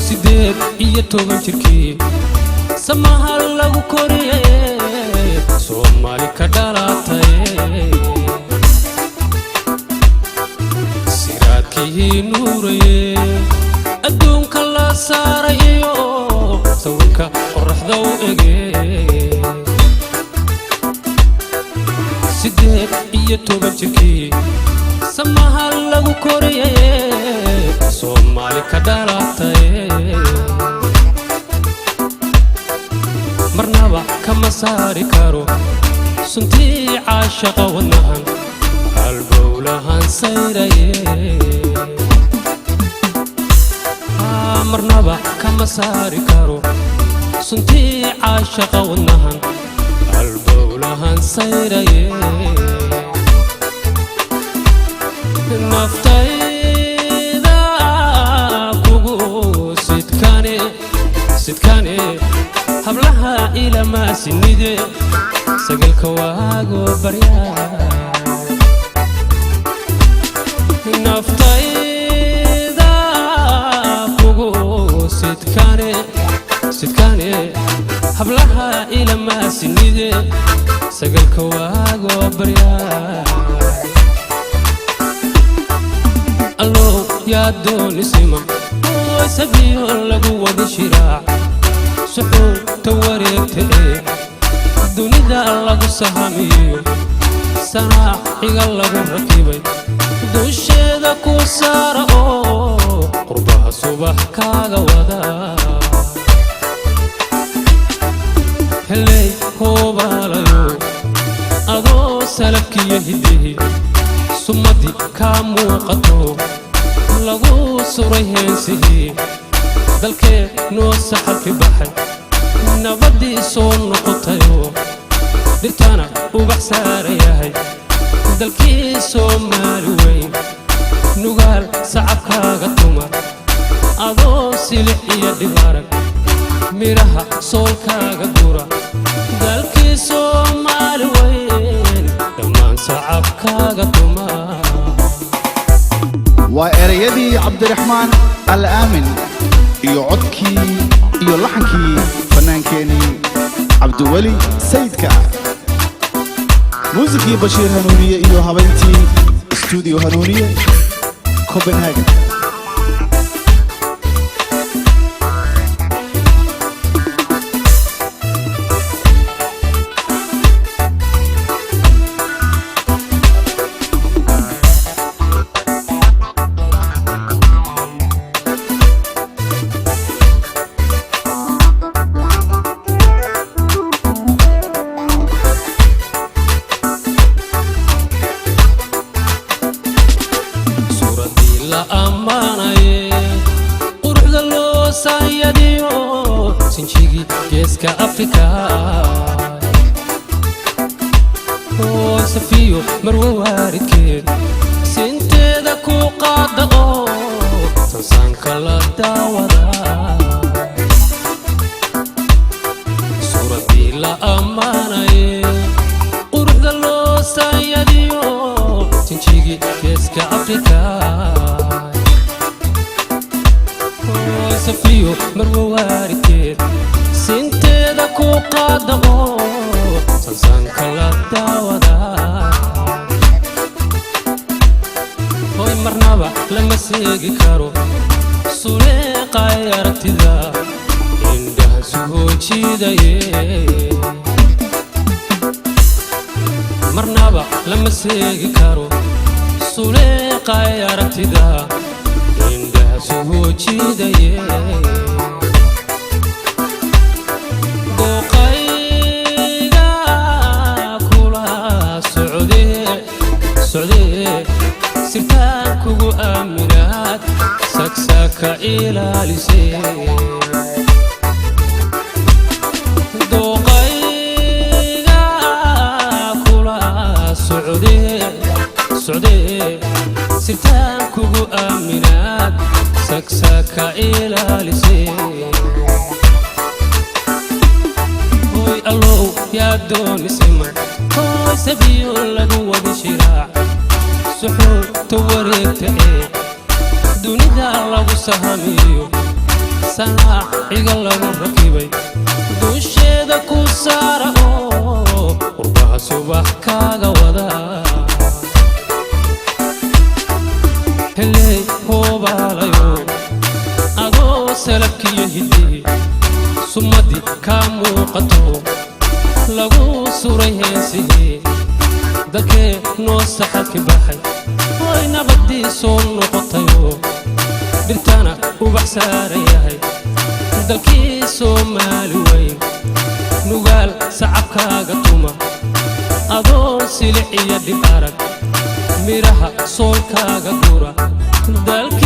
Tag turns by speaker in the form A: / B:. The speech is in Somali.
A: sideed iyo toban jirkii samaha lagu koriyay Soomaali ka dhalatay siraadkii nuurayay adduunka la saarayo sawirka qorraxda u egay sideed iyo toban jirkii samaha lagu koriyay Soomaali ka dhalatay marnaba kama saari karo suntii caashaqa wadnahan halbowlahan sayraye marnaba kama saari karo suntii caashaqa wadnahan halbowlahan sayraye naftayda kugu sidkane hablaha ila ma sinide sagalka waago baryaa naftayda kugu sidkane hablaha ila ma sinide sagalka waago baryaa allo ya dooni sima sabiyo lagu wada shiraac suxuu tawareegtay dunida lagu sahamiyo sanaaxiga lagu rakibay dusheeda ku saara oo qurbaha subax kaaga wada helay hoobaalayo adoo salafkiyo hidihi sumadi ka muuqato lagu suray heesihii dalkee noo saxalki baxay nabadii soo noqotayo dhirtana ubax saarayahay dalkii Soomaali weyn nugaal sacabkaaga tuma adoo silix iyo dhibaarag miraha soolkaaga dura dalkii Soomaali weyn dhammaan sacabkaaga tuma
B: وإريدي عبد الرحمن الآمن يعدكي يلحنكي فنان كيني عبد الولي سيدك موسيقى بشير هنورية إيو هابنتي استوديو هنورية كوبنهاجن
A: sinjigi geeska Afrika oo safiyo marwo waaridkeed sinteeda ku qaada oo sansaanka la daawada suuradii la ammaanaye quruxda loo saayadiyo sinjigi geeska Afrika safiyo marwo waaridkeed sinteeda ku qaada oo sansaanka la daawada hoy marnaba lama seegi karo suleeqay aragtida indhaha soo jiidaye marnaba lama seegi karo suleeqay aragtida soo jiidaye dooqayga kula socdee sirtaan kugu aaminaad sagsaka ilaalisee dooqayga kula socdee sirtaan kugu aaminaad sagsaka ilaalisee hoy allow yaa dooni sima hoy sabiyo lagu wada shiraac suxuu tawareegtay dunida lagu sahamiyo ساعة عقل مركبي دوشيدا كوسارة قربها صبح كاغا ودا هلي هو بالايو أدو سلبكي يهدي سمدي كامو قطو لغو سوري هنسي دكي نوسحك بحي وين بدي صون نقطيو دلتانا وبحساري هاي دلكي سومالي وين نقال سعبكا قطوما أدو سلعي يدي بارك ميرها صولكا قدورا دلكي